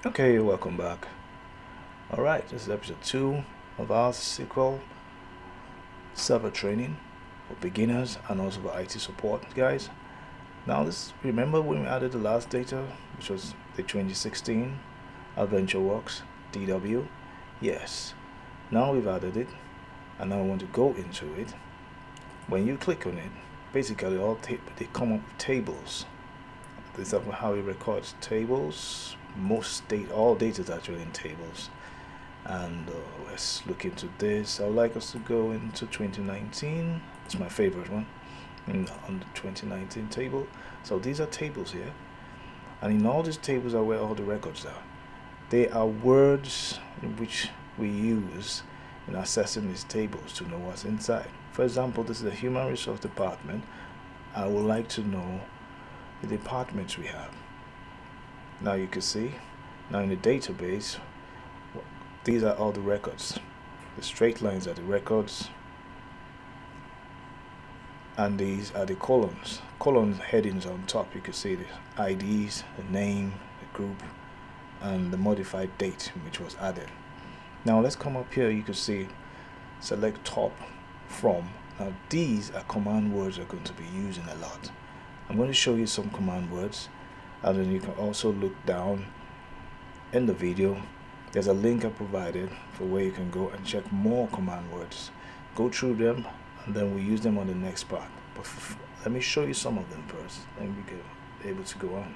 Okay, welcome back. Alright, this is episode 2 of our SQL server training for beginners and also for IT support, guys. Now, remember when we added the last data, which was the 2016 AdventureWorks DW? Yes. Now we've added it, and now I want to go into it. When you click on it, basically they come up with tables. This is how it records tables. All data is actually in tables. And let's look into this. I would like us to go into 2019. It's my favorite one on the 2019 table. So these are tables here, and in all these tables are where all the records are. They are words in which we use in accessing these tables to know what's inside. For example, this is the Human Resource Department. I would like to know the departments we have. Now you can see, now in the database, these are all the records. The straight lines are the records, and these are the columns. Column headings on top, you can see the IDs, the name, the group, and the modified date which was added. Now let's come up here. You can see select top from. Now these are command words we're going to be using a lot. I'm going to show you some command words, and then you can also look down in the video. There's a link I provided for where you can go and check more command words. Go through them, and then we'll use them on the next part. But let me show you some of them first, then we can be able to go on.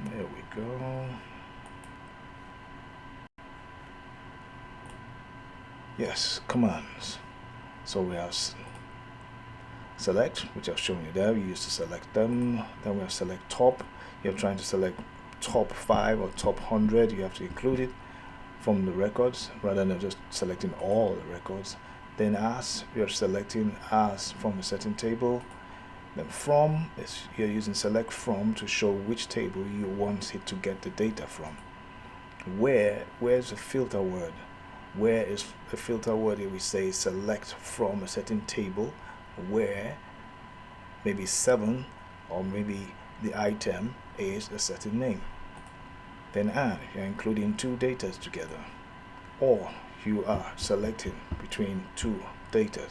There we go. Yes, commands. So we have select, which I've shown you there. We used to select them. Then we have select top. You're trying to select top 5 or top 100. You have to include it from the records rather than just selecting all the records. Then as, you're selecting as from a certain table. Then from is you're using select from to show which table you want it to get the data from. Where's the filter word? Where is the filter word? If we say select from a certain table where maybe 7 or maybe the item is a certain name. Then add, you're including two data together, or you are selecting between two data.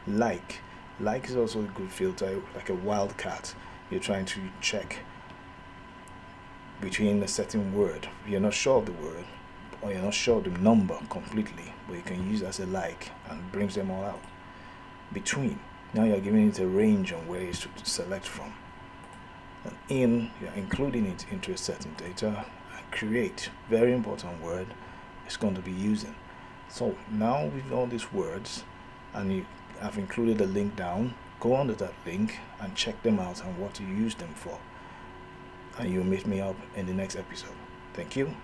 Like is also a good filter, like a wildcat. You're trying to check between a certain word. You're not sure of the word, or you're not sure of the number completely, but you can use as a like and brings them all out. Between, now you're giving it a range on where to select from. And in, you're including it into a certain data. And create, very important word, it's going to be using. So now with all these words, and I've included a link down, go under that link and check them out and what to use them for. And you'll meet me up in the next episode. Thank you.